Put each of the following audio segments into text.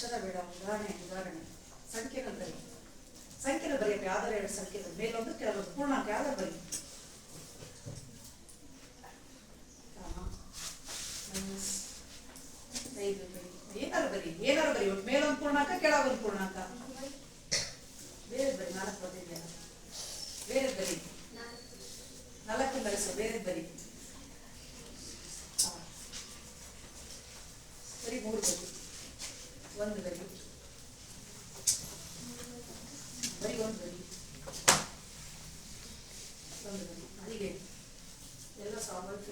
ಅಕ್ಷರ ಬೇಡ, ಉದಾಹರಣೆ ಸಂಖ್ಯೆಗಳು ಬರೀ. ಸಂಖ್ಯೆಗಳು ಬರೆಯಬೇಕು. ಯಾವ್ದಾರು ಎರಡು ಸಂಖ್ಯೆಗಳು, ಮೇಲೊಂದು ಕೆಳಗೊಂದು, ಪೂರ್ಣಾಂಕ ಯಾವ್ದಾರು ಬರೀ. ಏನಾರು ಬರೀ ಒಟ್ಟು ಮೇಲೊಂದು ಪೂರ್ಣಾಂಕ ಕೆಳಗೊಂದು ಪೂರ್ಣಾಂಕ. ಬೇರೆ ಬರೀ. 4 ಬರ್ತಿದ್ಯಾ? ಬೇರೆ ಬರೀ. 4 ಬರೆಸು, ಬೇರೆ ಬರೀ. ಬರೀ 3 ಬರೀ. 1 ಬರೀ. ಬರೀ 1 ಬರೀ. 1 ಬರೀ. ಹೀಗೆ ಎಲ್ಲ ಸ್ವಾಭಾವಿಕ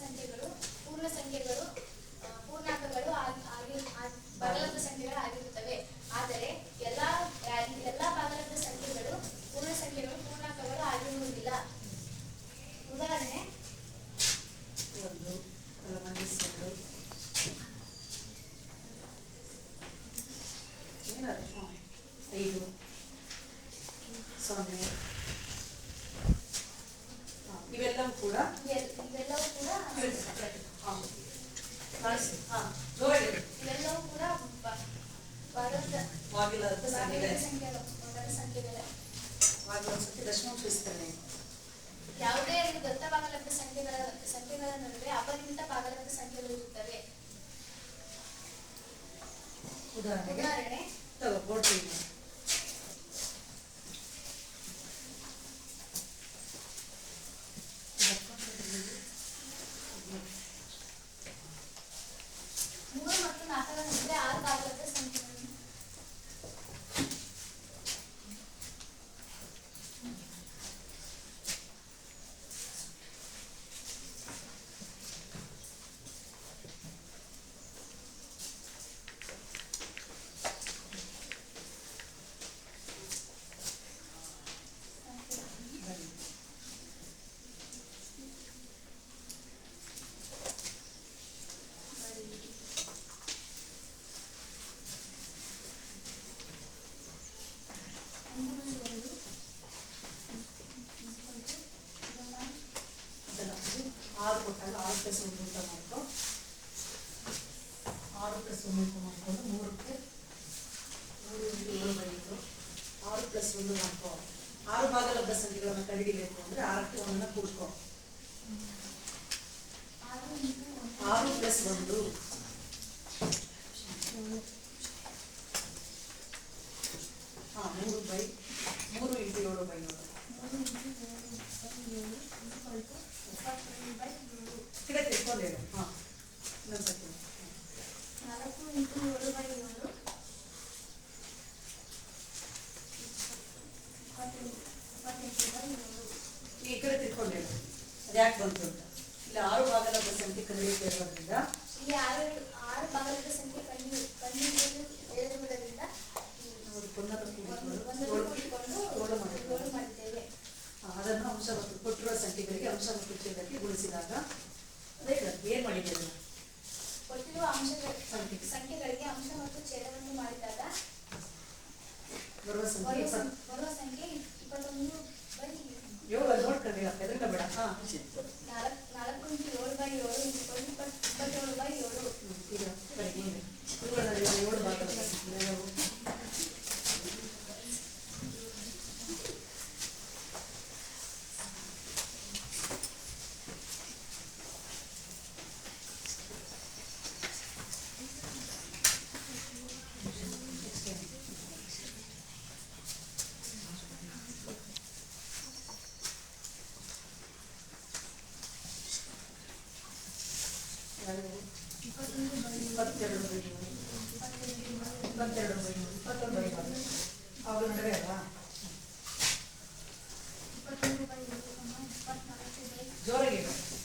ಸಂಖ್ಯೆಗಳು ಪೂರ್ಣ ಸಂಖ್ಯೆಗಳು ಪೂರ್ಣಾಂಕಗಳು ಭಾಗಲಬ್ಧ ಸಂಖ್ಯೆಗಳು ಆಗಿರುತ್ತವೆ. ಆದರೆ ಎಲ್ಲಾ ಭಾಗಲಬ್ಧ ಸಂಖ್ಯೆಗಳು ಪೂರ್ಣ ಸಂಖ್ಯೆಗಳು ಪೂರ್ಣಾಂಕಗಳು ಆಗಿರುವುದಿಲ್ಲ. ಉದಾಹರಣೆ 1 5 0 ಇವೆಲ್ಲವೂ ಕೂಡ ಯಾವುದೇ ದತ್ತ ಭಾಗಲಬ್ಧ ಸಂಖ್ಯೆಗಳ ನಡುವೆ ಅಪರಿಮಿತ ಭಾಗಲಬ್ಧ ಸಂಖ್ಯೆಗಳಿರುತ್ತವೆ. ಉದಾಹರಣೆ ಆರು ಭಾಗಲಬ್ಧ ಸಂಖ್ಯೆಗಳನ್ನು ಕಂಡುಹಿಡಿಯಬೇಕು ಅಂದ್ರೆ 6ಕ್ಕೆ 1 ಕೂಡ್ಕೊ. 6 + 1 3 × 7/7. ಕಡೆ ತಿಳ್ಕೊಂಡೇನು? ಇನ್ನೊಂದ್ಸತಿ 4 × 7/7 ಈ ಕಡೆ ತಿಳ್ಕೊಂಡೇನು? ಅದು ಯಾಕೆ ಬಂತು ಅಂತ. ಇಲ್ಲಿ 6 ಭಾಗಲಬ್ಧ ಸಂಖ್ಯೆ ಕಂಡುಹಿಡಿಯಬೇಕು ಇರೋದ್ರಿಂದ ಇಲ್ಲಿ 6 ಭಾಗಲಬ್ಧ ಸಂಖ್ಯೆ ಕಂಡುಹಿಡಿಯುವುದರಿಂದ ಅದನ್ನು ಅಂಶ ಮತ್ತು ಕೊಟ್ಟಿರುವ ಸಂಖ್ಯೆಗಳಿಗೆ ಅಂಶ ಮತ್ತು ಛೇದಕ್ಕೆ ಗುಣಿಸಿದಾಗ ಏನ್ ಮಾಡಿದ್ದೇವೆ? ಕೊಟ್ಟಿರುವ ಸಂಖ್ಯೆಗಳಿಗೆ ಅಂಶ ಮತ್ತು ಛೇದವನ್ನು ಮಾಡಿದಾಗ ಬರುವ ಸಂಖ್ಯೆ 21 7 ನೋಡ್ಕೊಂಡಿ ಎದುರುಗ ಬೇಡ. 4 × 7/7 27/7. ಈಗ ಬರೀ 7 ಭಾಗಲಬ್ಧ ಸಂಖ್ಯೆ. ಅವು ನಡುವೆ ಅಲ್ವಾ? ಜೋರಾಗಿ 25/7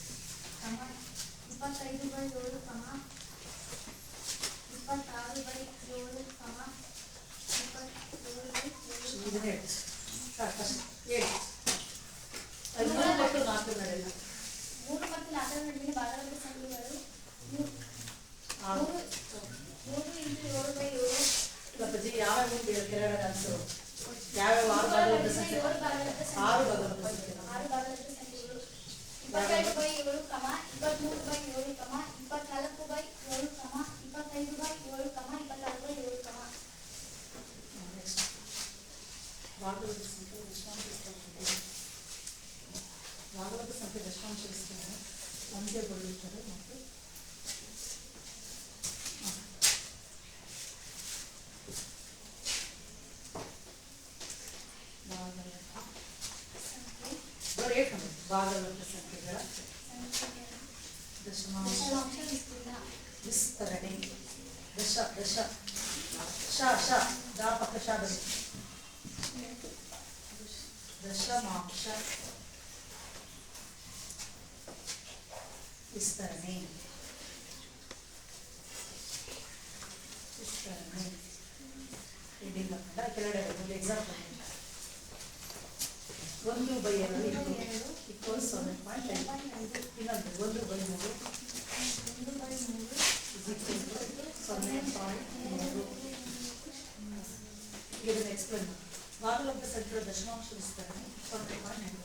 27/7. ಭಾಗಲಬ್ಧ ಸಂಖ್ಯೆಗಳ ದಶಮಾಂಶ ವಿಸ್ತರಣೆ. ದಶ ದಶ ಶ ಶ ದ ಪಕ್ಕ ಶ ಬನ್ನಿ. ದಶಮಾಂಶ ವಿಸ್ತರಣೆ. ವಿಸ್ತರಣೆ ರೀಡಿಂಗ್ ಹಾಕೊಂಡ ಕೆಳಗಡೆ ಒಂದು ಎಕ್ಸಾಂಪಲ್. 1/2 ಈಕ್ವಲ್ಸ್ 0.5. ಇನ್ನೊಂದು 1/3 0.3. ಇದನ್ನು ಎಕ್ಸ್ಪ್ಲೇನ್. ಭಾಗಲಬ್ಧ ಸಂಖ್ಯೆಗಳ ದಶಮಾಂಶ ವಿಸ್ತರಣೆ 0.2.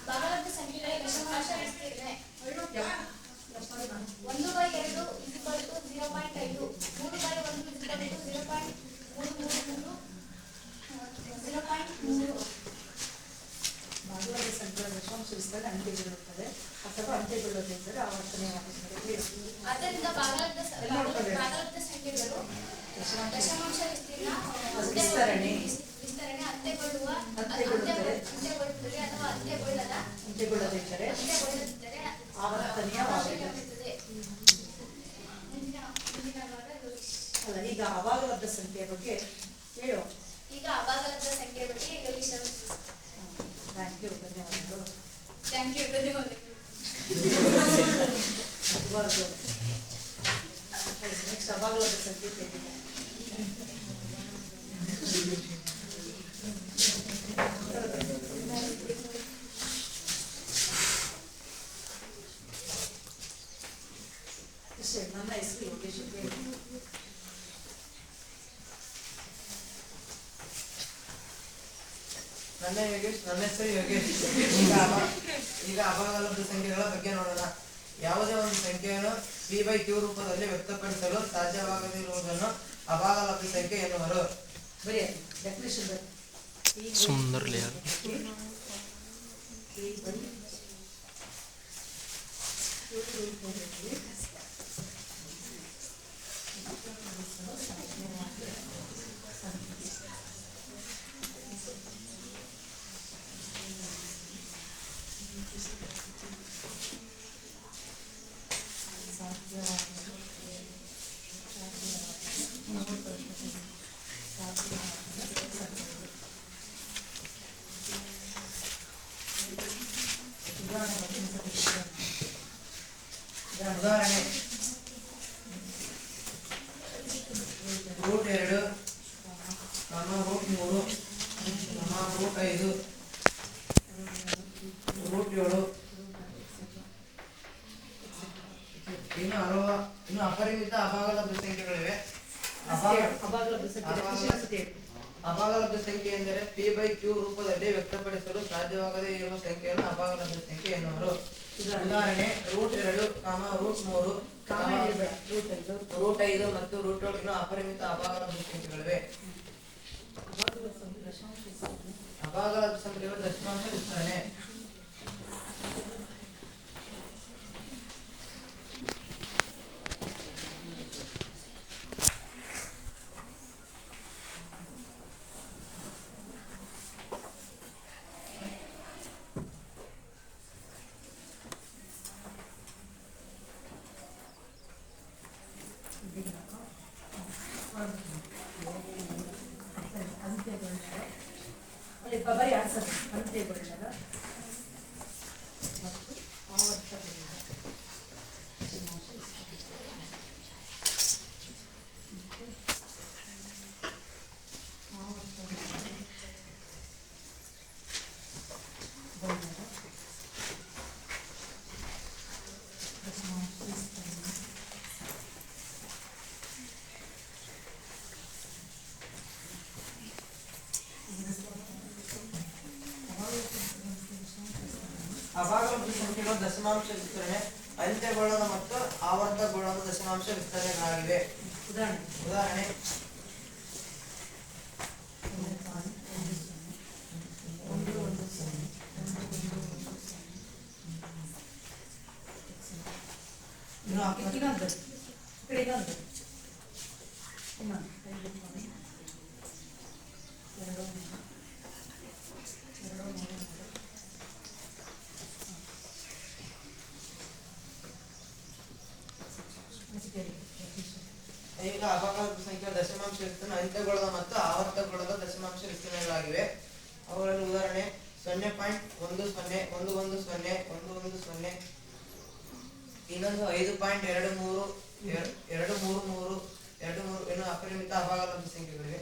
ಭಾಗಲಬ್ಧ ಸಂಖ್ಯೆಗಳ ದಶಮಾಂಶ ವಿಸ್ತರಣೆ 1/2 0.5, 3/1 0.3. ಭಾಗಲಬ್ಧ ಸಂಖ್ಯೆಗಳ ದಶಮಾಂಶ ವಿಸ್ತರಣೆ ಅಂತ್ಯಗೊಳ್ಳುತ್ತದೆ ಅಥವಾ ಅಂತ್ಯಗೊಳ್ಳುವುದೆಂದರೆ ಆವರ್ತನೆಯಾಗುತ್ತದೆ. ಆದ್ದರಿಂದ ಭಾಗಲಬ್ಧ ಸಂಖ್ಯೆಗಳು ದಶಮಾಂಶ ವಿಸ್ತರಣೆ ಅಂತ್ಯಗೊಳ್ಳುತ್ತದೆ ಅಥವಾ ಅಂತ್ಯಗೊಳ್ಳದಿದ್ದರೆ ಆವರ್ತನೀಯವಾಗುತ್ತದೆ. ಅಲ್ಲ, ಈಗ ಅಭಾಗಲಬ್ಧ ಸಂಖ್ಯೆಯ ಬಗ್ಗೆ ಹೇಳು. ಈಗ ಅಭಾಗಲಬ್ಧ ಸಂಖ್ಯೆಯ ಬಗ್ಗೆ ಯೋಚಿಸೋಣ. ಥ್ಯಾಂಕ್ ಯು, ಧನ್ಯವಾದಗಳು. ನೆಕ್ಸ್ಟ್ ಅಭಾಗಲಬ್ಧ ಸಂಖ್ಯೆ ಹೇಗಿದೆ. ನನ್ನ ಹೆಸರು ಯೋಗೇಶ್. ನನ್ನ ಹೆಸರು ಯೋಗೇಶ್. ಈಗ ಅಭಾಗಲಬ್ಧ ಸಂಖ್ಯೆಗಳ ಬಗ್ಗೆ ನೋಡೋಣ. ಯಾವುದೇ ಒಂದು ಸಂಖ್ಯೆಯನ್ನು p/q ರೂಪದಲ್ಲಿ ವ್ಯಕ್ತಪಡಿಸಲು ಸಾಧ್ಯವಾಗದಿರುವುದನ್ನು ಅಭಾಗಲಬ್ಧ ಸಂಖ್ಯೆ ಎನ್ನುವರು. ಬರೀ ಡೆಫಿನೇಷನ್ ಬರೀ. ಉದಾಹರಣೆ √2, √3, √5, √7. ಇನ್ನು ಅಪರಿಮಿತ ಅಭಾಗಲಬ್ಧ ಸಂಖ್ಯೆಗಳಿವೆ. ಅಭಾಗಲಬ್ಧ ಸಂಖ್ಯೆ ಎಂದರೆ p/q ರೂಪದಲ್ಲಿ ವ್ಯಕ್ತಪಡಿಸಲು ಸಾಧ್ಯವಾಗದೇ ಇರುವ ಸಂಖ್ಯೆಯನ್ನು ಅಭಾಗಲಬ್ಧ ಸಂಖ್ಯೆ ಎನ್ನುವರು. ಉದಾಹರಣೆ √2, √3, √5 ಮತ್ತು √7 ಇನ್ನು ಅಪರಿಮಿತ ಅಭಾಗಲಬ್ಧ ಸಂಖ್ಯೆಗಳಿವೆ. ಅಭಾಗಲಬ್ಧ ಸಂಖ್ಯೆಗಳ ದಶಮಾಂಶ ವಿಸ್ತರಣೆ. ಬರೀ ಆನ್ಸರ್ ಅಂತ್ಯಗೊಳ್ಳದ ಮತ್ತು ಆವರ್ತನದಿಂದ ಅಭಾಗಲಬ್ಧ ಸಂಖ್ಯೆಗಳ ದಶಮಾಂಶ ವಿಸ್ತರಣೆ ಅಂತ್ಯಗೊಳ್ಳದ ಮತ್ತು ಆವರ್ತಗೊಳ್ಳದ ದಶಮಾಂಶ ವಿಸ್ತರಣೆಗಳಾಗಿವೆ. ಉದಾಹರಣೆ ಈಗ ಅಭಾಗಲಬ್ಧ ಸಂಖ್ಯೆಯ ದಶಮಾಂಶ ವಿಸ್ತೀರ್ಣ ಅಂತ್ಯಗೊಳ್ಳದ ಮತ್ತು ಆವರ್ತಗೊಳ್ಳದ ದಶಮಾಂಶ ವಿಸ್ತೀರ್ಣಗಳಾಗಿವೆ. ಅವುಗಳಲ್ಲಿ ಉದಾಹರಣೆ 0.10110110 ಇನ್ನೊಂದು 5.23 ಇನ್ನು ಅಪರಿಮಿತ ಅಭಾಗಲಬ್ಧ ಸಂಖ್ಯೆಗಳಿವೆ.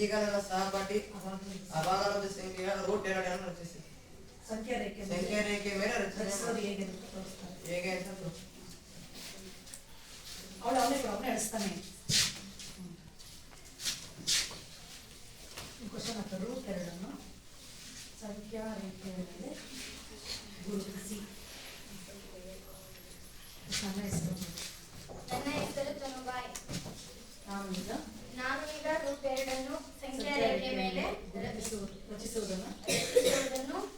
ಈಗ ನನ್ನ ಸಹಪಾಠಿ ಅಭಾಗಲಬ್ಧ ಸಂಖ್ಯೆಯ ರೂಟ್ 2 ಅನ್ನು ರಚಿಸಿ. ಸಂಖ್ಯಾ ರೇಖೆ ಮೇಲೆ ರಚಿಸೋದು ಹೇಗೆ ಅಂತ ಅವನೇ ನಡೆಸ್ತಾನೆ. ಕ್ವಶನ್ ಹಾಕ. ರೂಟ್ 2 ಸಂಖ್ಯಾ ರೇಖೆಯ ಮೇಲೆ ಗುರುತಿಸಿ. ನನ್ನ ಹೆಸರು ತನುಬಾಯಿ. ನಾನು ಈಗ ರೂಟ್ 2 ಸಂಖ್ಯಾ ರೇಖೆ ಮೇಲೆ ರಚಿಸುವುದನ್ನು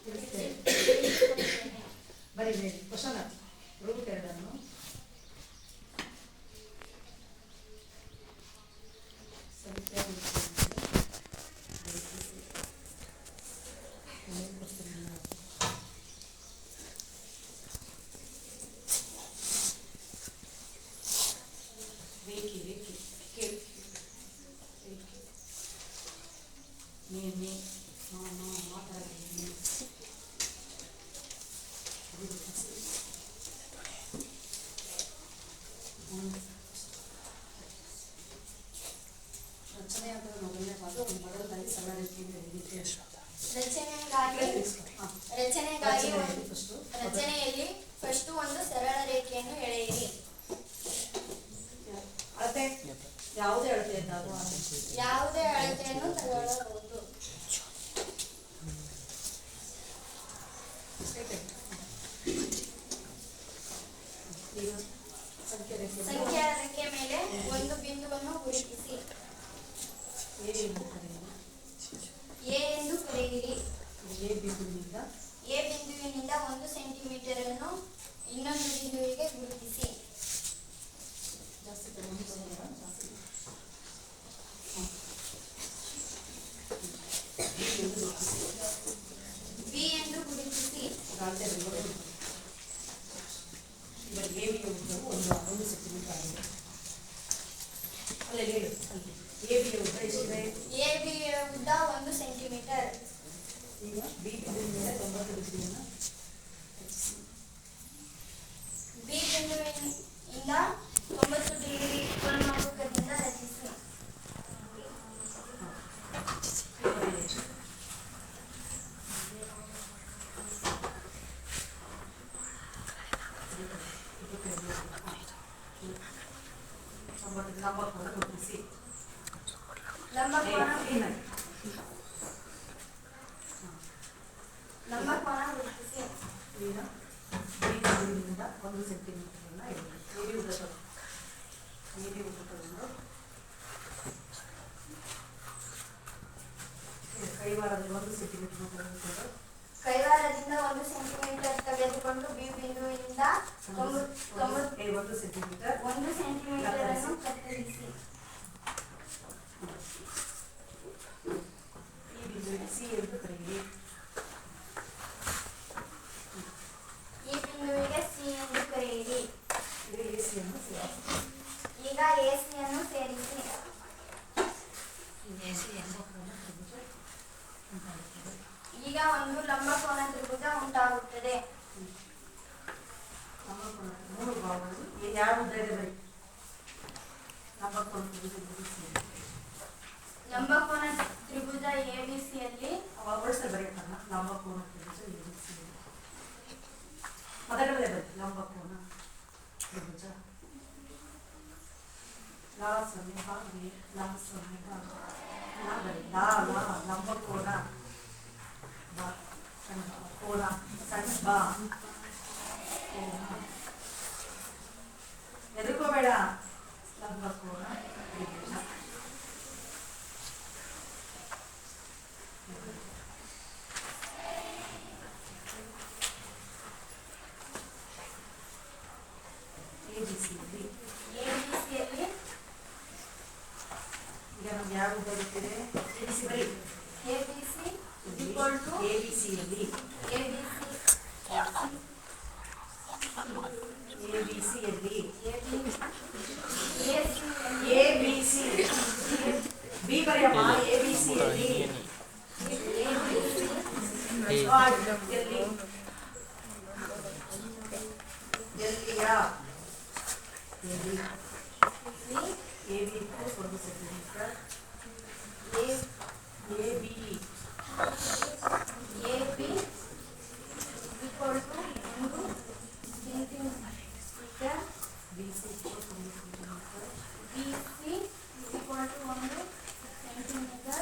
ತಿಳಿಸಿಕೊಡುತ್ತೇನೆ. ಬರೀ ಕ್ವಶನ್ ರೂಟ್ 2 ಸಂಖ್ಯಾ ರಚನೆಯಾದ ಮೊದಲನೇ ಭಾಗ ಒಂದು ಬಡವದಾಗಿ ಸರಳ ರೀತಿಯಿಂದ ರಚನೆಯಲ್ಲಿ ಫಸ್ಟ್ ಒಂದು ಸರಳ ರೇಖೆಯನ್ನು ಎಳೆಯಿರಿ. ಅಳತೆ ಯಾವುದೇ ಅಳತೆ ಇದ್ದಾಗ ಯಾವುದೇ ಅಳತೆಯನ್ನು ತಗೊಳ್ಳಬಹುದು. ಸಂಖ್ಯಾ ರೇಖೆ ಮೇಲೆ ಒಂದು ಬಿಂದುವನ್ನು ಗುರುತಿಸಿ. ಎ ಎಂದು ಕರೆಯಿರಿ. ಎ ಬಿಂದುವಿನಿಂದ 1 ಸೆಂಟಿಮೀಟರ್ ಅನ್ನು ಇನ್ನೊಂದು ಬಿಂದುವಿಗೆ ಗುರುತಿಸಿ. ಬಿ ಎಂದು ಗುರುತಿಸಿ. ಒಂದು ಸೆಂಟಿಮೀಟರ್ ಆಗಿದೆ. ಅಲ್ಲಿ ಎಬಿಯ ಉದ್ದ ಎಷ್ಟಿದೆ? ಎಬಿಯ ಉದ್ದ 1 ಸೆಂಟಿಮೀಟರ್. ಈಗ ಬಿ ಬಿಂದುವಿನಿಂದ 90 ಡಿಗ್ರಿಯನ್ನು ರಚಿಸಿ. ಬಿ ಬಿಂದುವಿನಿಂದ 90 ಡಿಗ್ರಿ ಕೋನಮಾಪಕದಿಂದ ರಚಿಸಿ. ಲಂಬಕೋನ ಗುರುತಿಸಿ. ಲಂಬಕೋನ ಗುರುತಿಸಿ. ಈಗ ಬಿ ಬಿಂದುವಿನಿಂದ 1 ಸೆಂಟಿಮೀಟರನ್ನು ನೀಡಿ ಉದ್ದ ತಗೊಂಡು ಕೈವಾರದಲ್ಲಿ 1 ಸೆಂಟಿಮೀಟರ್ ತೆಗೆದುಕೊಂಡು ಕೈವಾರದಿಂದ 1 ಸೆಂಟಿಮೀಟರ್ ತೆಗೆದುಕೊಂಡು ಬಿ ಬಿಂದುವಿನಿಂದ 1 ಸೆಂಟಿಮೀಟರ್ 1 ಸೆಂಟಿಮೀಟರ್ ಅನ್ನು ಕತ್ತರಿಸಿ. ಈ ಬಿಂದುವಿಗೆ ಸಿ ಎಂದು ಕರೆಯಿರಿ. ಈ ಬಿಂದುವಿಗೆ ಸಿ ಎಂದು ಕರೆಯಿರಿ. ಈಗ ಎಸಿಯನ್ನು ಸೇರಿಸಿ. ಈಗ ಎಸಿಯನ್ನು ಸೇರಿಸಿ. ಈಗ ಒಂದು ಲಂಬಕೋನ ತ್ರಿಭುಜ ಉಂಟಾಗುತ್ತದೆ. ಲಂಬಕೋನ 3 ಭಾಗಗಳು ಯಾವ ಉದ್ದ ಇದೆ ಬರೀ ಲಂಬಕೋನ ತ್ರಿಭುಜ ಗುರುತಿಸಿ. ಲಂಬಕೋನ ತ್ರಿಭುಜ ಎಬಿಸಿಯಲ್ಲಿ ಓಡಿಸಲು ಬರೆಯೋಣ. ಲಂಬಕೋನ ತ್ರಿಭುಜ ಎಬಿಸಿ ಮೊದಲನೇ ಬರೀ ಲಂಬಕೋನ ತ್ರಿಭುಜ ಲಾ 0 ಭಾಗ ಲಾ 0 ಭಾಗ ಬರೀ ಲಂಬಕೋನ ಕೋನ ಸಣ್ಣ ಬಾ ಎದುರ್ಕೋಬೇಡ. ಲಂಬಕೋನ ತ್ರಿಭುಜ ಎಬಿಸಿಯಲ್ಲಿ ಈಗ ನಮ್ಗೆ ಯಾವ ಉದ್ದ ಗೊತ್ತಿದೆ? ಎಬಿಸಿ ಬರೀ ಎಬಿಸಿಯಲ್ಲಿ ಎಬಿಸಿಯಲ್ಲಿ ಎಲ್ಲಿ ಎಲ್ಲಿಯ ಎಲ್ಲಿ ಎ ಬಿ ಒಂದು centimetre A B equal to 1 centimeter. B C ಒಂದು centimetre BC is equal to 1 centimeter.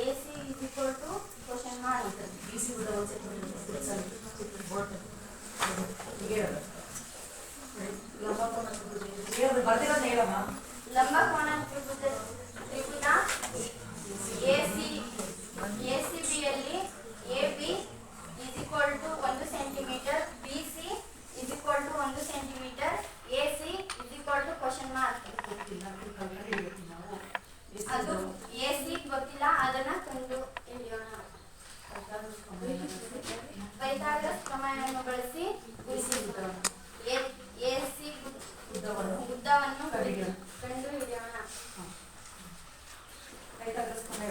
AC is equal to question mark. B C ಉದ್ದ ಒಂದು ಸೆಂಟಿಮೀಟರ್ ಬರ್ದಿರೋದು ಹೇಳಮ್ಮ ಲಂಬಕೋನ ತ್ರಿಭುಜ ACB ಯಲ್ಲಿ AB is equal to 1 centimeter, BC is equal to 1 centimeter, AC is equal to question mark. ಅದು AC ಗೊತ್ತಿಲ್ಲ, ಅದನ್ನ ಕಂಡು ಹಿಡಿಯೋಣ. Pythagoras ಪ್ರಮೇಯವನ್ನು ಬಳಸಿ ಗುಣಿಸಿಕೊಳ್ಳೋಣ. AC ಉದ್ದವನ್ನು ಕಂಡು ಹಿಡಿಯೋಣ. ಪೈಥಾಗರಸ್ ಪ್ರಮೇಯ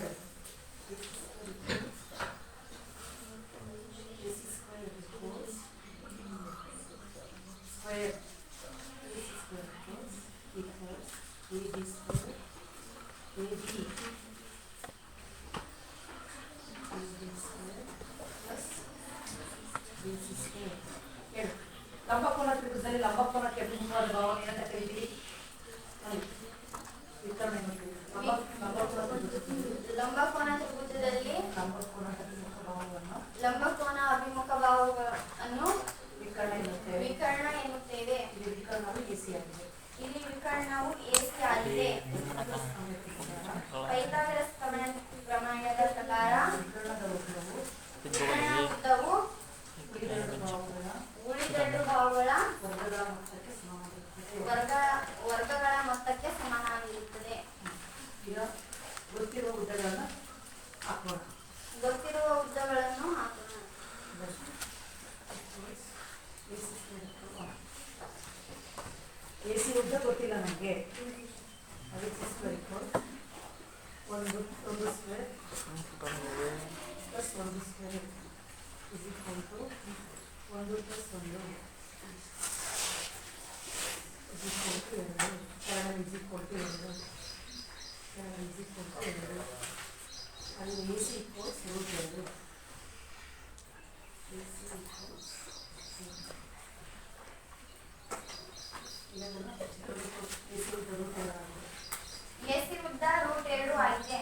square AC square equals AB square AB square plus BC square. ಹೇಳು ಲಂಬಕೋನ ತ್ರಿಭುಜದಲ್ಲಿ ಲಂಬಕೋನಕ್ಕೆ ಅಭಿಮುಖವಾದ ಭಾವನೆ ಏನಂತ ಕರೀತೀವಿ? ವಿಕರ್ಣ ಲಂಬಕೋನ ತ್ರಿಭುಜದಲ್ಲಿ ಲಂಬಕೋನ ಅಭಿಮುಖ ಭಾವವನ್ನು ವಿಕರ್ಣ ಎನ್ನುತ್ತೇವೆ. ಇಲ್ಲಿ ವಿಕರ್ಣವು AC ಆಗಿದೆ. ಪೈಥಾಗರಸ್ ಪ್ರಮೇಯದ ಪ್ರಕಾರ ವಿಕರ್ಣ ಉದ್ದವು ಉಳಿದೆರಡು ಭಾವಗಳ ವರ್ಗಗಳ ಮೊತ್ತಕ್ಕೆ ಸಮನಾಗಿರುತ್ತದೆ. ಈಗ ಗೊತ್ತಿರುವ ಉದ್ದಗಳನ್ನು ಹಾಕೋಣ. ಗೊತ್ತಿರುವ ಉದ್ದಗಳನ್ನು ಹಾಕೋಣ. AC ಉದ್ದ ಗೊತ್ತಿಲ್ಲ ನನಗೆ, ಅದಕ್ಕೆ ಸ್ಕ್ವೇರ್ ಒಂದು ಸ್ಕ್ವೇರ್ ಪ್ಲಸ್ ಒಂದು square is equal to 1 plus 1 is equal to 2. ಕಾರಣ ಇಸ್ ಈಕ್ವಲ್ ಟು 2. ಅಲ್ಲಿ AC ಈಕ್ವಲ್ಸ್ √2. AC ಉದ್ದ √2 ಆಗಿದೆ.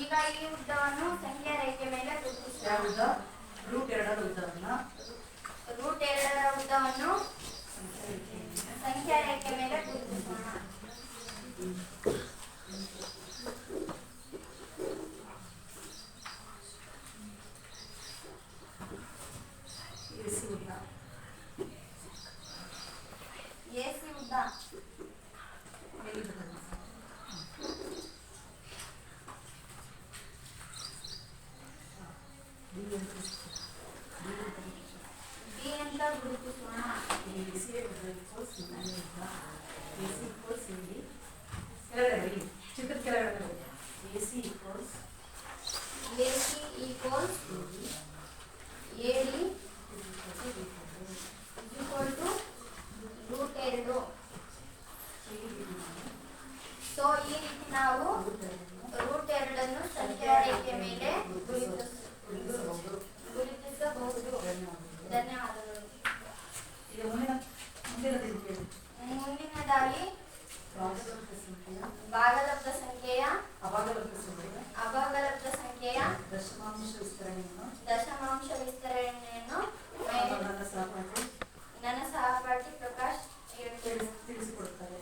ಈಗ ಈ ಉದ್ದವನ್ನು ಸಂಖ್ಯಾ ರೇಖೆ ಮೇಲೆ ಗುರುತಿಸೋಣ. √2 ಉದ್ದವನ್ನು ಸಂಖ್ಯಾ ರೇಖೆ ಮೇಲೆ ಗುರುತಿಸೋಣ. AC ಉದ್ದ B ಅಂತ ಗುರುತಿಸೋಣ. ಚಿತ್ರ ಕೆಳಗಡೆ AC equals AD √2. ಸೊ ಈ ರೀತಿ ನಾವು √2 ಸಂಖ್ಯಾ ರೇಖೆ ಮೇಲೆ ಗುರುತಿಸಬಹುದು. ಧನ್ಯವಾದಗಳು. ಮುಂದಿನದಾಗಿ ಭಾಗಲಬ್ಧ ಸಂಖ್ಯೆಯ ಅಭಾಗಲಬ್ಧ ಸಂಖ್ಯೆಯ ದಶಮಾಂಶ ವಿಸ್ತರಣೆಯನ್ನು ನನ್ನ ಸಹಪಾಠಿ ಪ್ರಕಾಶ್ ತಿಳಿಸಿಕೊಡ್ತಾರೆ.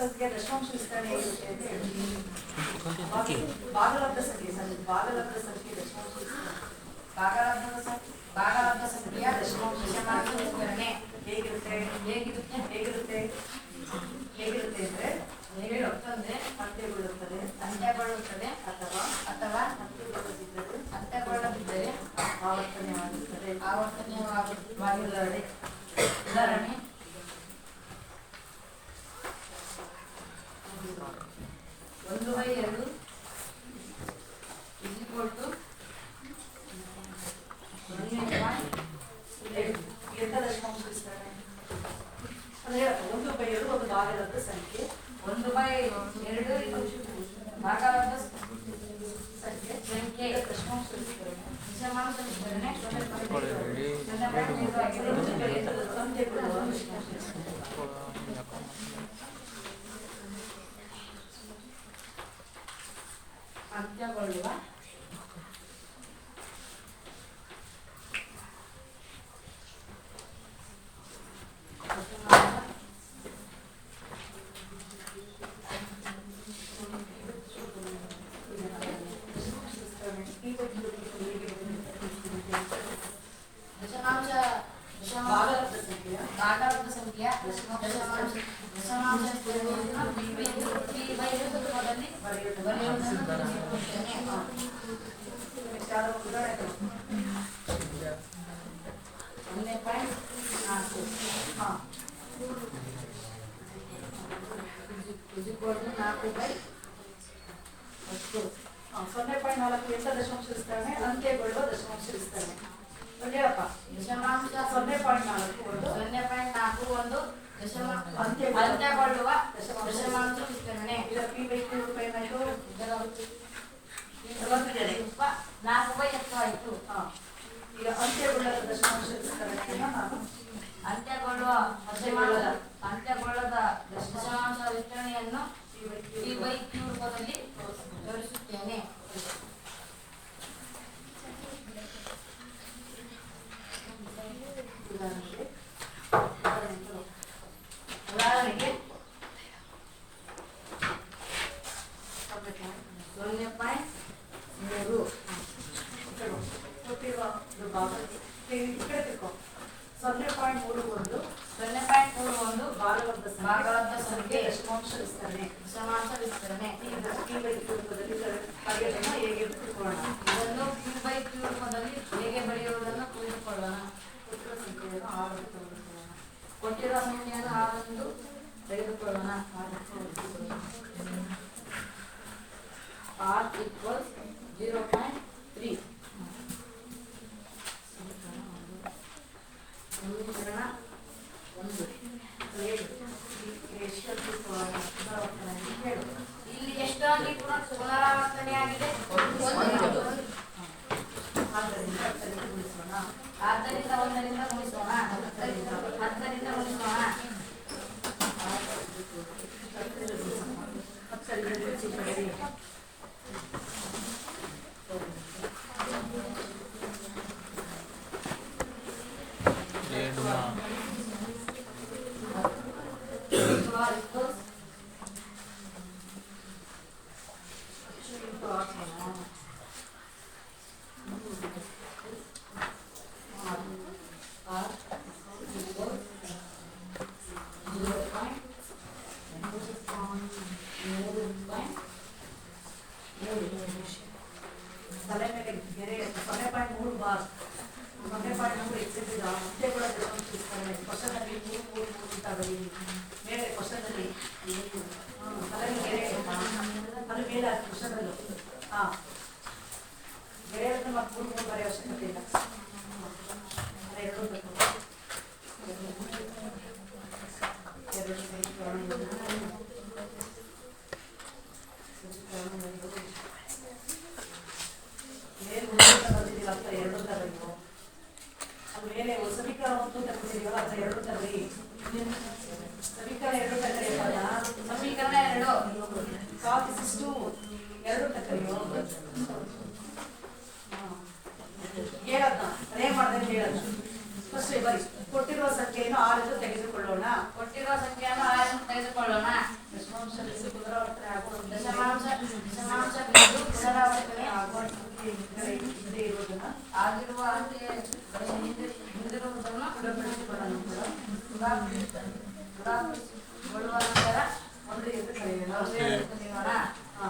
ಸಂಖ್ಯೆ ದಶಮಾಂಶ ವಿಸ್ತರಣೆ ಹೇಗಿರುತ್ತೆ ಅಂತ ಹೇಳ್ತೀನಿ. ಭಾಗಲಬ್ಧ ಸಂಖ್ಯೆ ಭಾಗಲಬ್ಧ ಸಂಖ್ಯೆ ದಶಮಾಂಶ ವಿಸ್ತರಣೆ ಭಾಗಲಬ್ಧ ಸಂಖ್ಯೆಯ ದಶಮಾಂಶ ವಿಸ್ತರಣೆ ಹೇಗಿರುತ್ತೆ ಹೇಗಿರುತ್ತೆ ಅಂದ್ರೆ ಹೇಳುತ್ತದೆ ಅಂತ್ಯಗೊಳ್ಳುತ್ತದೆ ಅಥವಾ ಅಂತ್ಯಗೊಳ್ಳದಿದ್ದರೆ ಆವರ್ತನೀಯವಾಗಿರುತ್ತದೆ. ಉದಾಹರಣೆ 1/2 ಎಂತ ದಶಮಾಂಶ ವಿಸ್ತರಣೆ ಅಂದ್ರೆ 1/2 ಒಂದು ಭಾಗಲಬ್ಧ ಸಂಖ್ಯೆ 1/2 ಭಾಗಲಬ್ಧ ಸಂಖ್ಯೆ ದಶಮಾಂಶ ವಿಸ್ತರಣೆ ದಶಮಾಂಶ ವಿಸ್ತರಣೆ ಅಂತ್ಯಗೊಳ್ಳುವ ಭಾಗಲಬ್ಧ ಸಂಖ್ಯೆಯ ದಶಮಾಂಶ ರೂಪದಲ್ಲಿ ಸೊನ್ನೆ ಪಾಯಿಂಟ್ 4 ಎಂತ ದಶಮಾಂಶ ವಿಸ್ತರಣೆ ಅಂತ್ಯಗೊಳ್ಳುವ ದಶಮಾಂಶ ವಿಸ್ತರಣೆ ಹೇಳಪ್ಪ. ದಶಮಾಂಶ 0.41 ಅಂತ್ಯಗೊಳ್ಳುವ ದಶಮಾಂಶ ವಿಸ್ತರಣೆ ಈಗ P/Q ರೂಪಾಯಿನಾಯ್ತು 4/10 ಆಯಿತು. ಈಗ ಅಂತ್ಯಗೊಳ್ಳದ ದಶಮಾಂಶ ವಿಸ್ತರಣೆಯನ್ನು ನಾನು ಅಂತ್ಯಗೊಳ್ಳದ ದಶಮಾಂಶ ವಿಸ್ತರಣೆಯನ್ನು P/Q ರೂಪದಲ್ಲಿ ತೋರಿಸುತ್ತೇನೆ. ಉದಾಹರಣೆಗೆ 0.3 ಕೊಟ್ಟಿರುವ ಸೊನ್ನೆ ಪಾಯಿಂಟ್ 31 ಭಾಗಲಬ್ಧ ಸಂಖ್ಯೆ ದಶಮಾಂಶ ವಿಸ್ತರಣೆ P/Q ರೂಪದಲ್ಲಿ ಹೇಗೆ ತಿಳ್ಕೊಳ್ಳೋಣ. ಇದನ್ನು P/Q ರೂಪದಲ್ಲಿ ಹೇಗೆ ಬರೆಯುವುದನ್ನು ತಿಳಿದುಕೊಳ್ಳೋಣ. ಕೊಟ್ಟಿರುವ ಸಂಖ್ಯೆಯನ್ನು 6 ಎಂದು ತೆಗೆದುಕೊಳ್ಳೋಣ. R equals 0.3. ಸಮೀಕರಣ 1. ಇಲ್ಲಿ ಎಷ್ಟು ಅಂಗಿ ಪುನರಾವರ್ತನೆಯಾಗಿದೆ? ಆದ್ದರಿಂದ 1ರಿಂದ ಗುಣಿಸೋಣ. 10ರಿಂದ ಗುಣಿಸೋಣ. ತಲೆ ಮೇಲೆ ಗೆರೆ 0.3 ಬಾರ್ 0.3 ಎಕ್ಸಿಬಿಟ್ ಅಂತ್ಯಗಳ ದಶಮಾಂಶ ವಿಸ್ತರಣೆ ಕ್ವಶನಲ್ಲಿ 3 ಅಂತ ಬರೀರಿ. ಮೇಲೆ ಕ್ವಶನಲ್ಲಿ ತಲೆ ಗೆರೆ ಅದು ಮೇಲೆ ಕ್ವಶನಲ್ಲೂ ಗೆರೆಯನ್ನು ಮತ್ತೆ 3 ಬರೆಯೋ ಅವಶ್ಯಕತೆ ಇಲ್ಲ. ಮೇಲೆ ಸಮೀಕರಣ 1 ತಗೊಂಡಿದ್ದೀವಲ್ಲ ಅದರ 2 ತಗೊಳ್ಳಿ. ಸಮೀಕರಣ 2 ತಗೊಳ್ಳಿ. ಸಮೀಕರಣ 2 cos 2 ತಗೊಳ್ಳಿ. ಹೇಳದ್ನ ಅದೇ ಮಾಡಿದ್ರೆ ಹೇಳದ್ನ ಫಸ್ಟ್ ಬರಿ ಕೊಟ್ಟಿರುವ ಸಂಖ್ಯೆಯನ್ನು 6 ಎಂದು ತೆಗೆದುಕೊಳ್ಳೋಣ. ಕೊಟ್ಟಿರುವ ಸಂಖ್ಯೆಯನ್ನು 6 ಎಂದು ತೆಗೆದುಕೊಳ್ಳೋಣ. ದಶಮಾಂಶ ಕಲಿಯೋಣ. ಹಾ.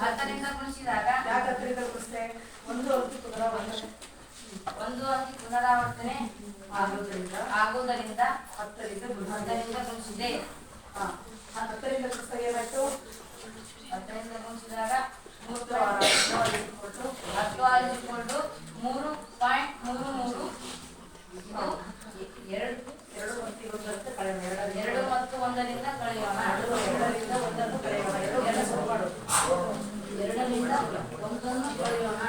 10ರಿಂದ ಗುಣಿಸಿದಾಗ ಯಾಕೆ 10ರಿಂದ ಗುಣಿಸ್ದೆ? ಒಂದು ಅಂಕಿ ಪುನರಾವರ್ತನೆ ಒಂದು ಅಂಕಿ ಪುನರಾವರ್ತನೆ ಆಗುವುದರಿಂದ 10ರಿಂದ 10ರಿಂದ ಗುಣಿಸಿದೆ. ಹಾ. 10ರಿಂದ ಗುಣಿಸಿದಾಗ ಏನಾಯ್ತು? 10ರಿಂದ ಗುಣಿಸಿದಾಗ 10 3.33 ಎರಡು ಮತ್ತು ಒಂದರಿಂದ ಕಳೆಯೋಣ. 2 ಮತ್ತು 1ರಿಂದ ಕಳೆಯೋಣ. 2ರಿಂದ 1 ಕಳೆಯೋಣ. 2 ಸ್ವಲ್ಪ ಮಾಡು. 2ರಿಂದ 1 ಕಳೆಯೋಣ.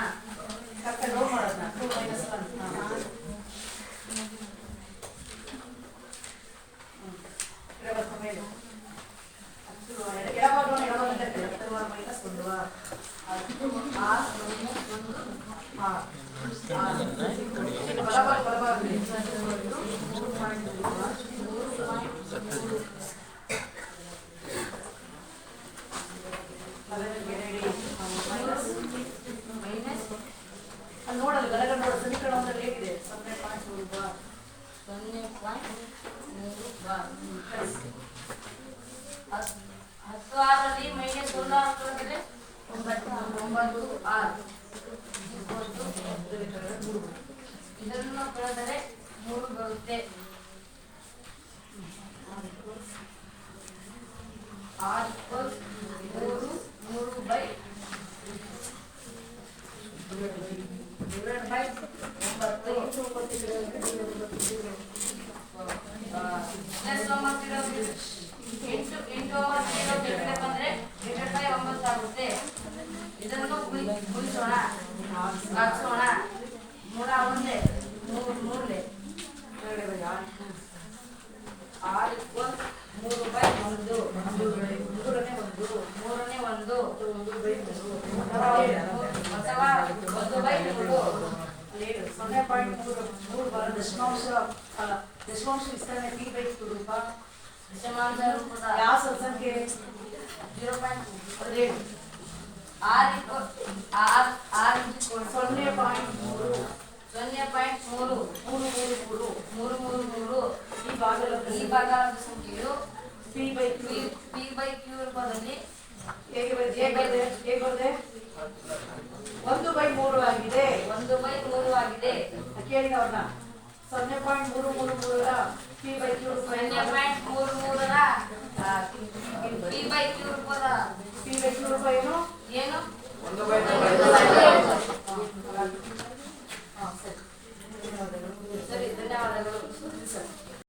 ಕರ್ಕೊಂಡು ಹೋಗಿ ಮಾಡೋಣ. 2 - 1. ಇಡಬೇಕು ಮೇಲೆ. ಎಡಭಾಗವನ್ನು ಎಡಭಾಗದಿಂದ -1 ಬಲಭಾಗದಲ್ಲಿ 3 ನೋಡಲ್ಲ ಬಲಗಡೆ ನೋಡ ಸಮೀಕರಣದಲ್ಲಿ ಹೇಗಿದೆ? 0.3 ಬಾರ್ 0.3 ಬಾರ್ 10 ಮೈನಸ್ 1 ಹಾಕಿದ್ರೆ 9 6 ಇದನ್ನು ಕಳೆದರೆ 3 ಬರುತ್ತೆ. 9 ಆಗುತ್ತೆ. ಇದನ್ನು ಗುಣಿಸೋಣ, ಹಾಕ್ಸೋಣ. 3 1 3 3 ಮೂರನೇ 1 ಅಥವಾ 0.3 ಬಾರ್ ದಶಮಾಂಶ ವಿಸ್ತರಣೆ P/Q ರೂಪ. ದಶಮಾಂಶ ರೂಪದ ಯಾವ ಸಂಖ್ಯೆ? 0.3 ಈ ಭಾಗದ ಸಂಖ್ಯೆಯು P/Q ರೂಪದಲ್ಲಿ ಹೇಗೆ ಬರುತ್ತೆ? 1/3 ಆಗಿದೆ. 1/3 ಆಗಿದೆ. ಕೇಳಿ ಅವ್ರನ್ನ. 0.333 P/Q ರೂಪ 0.33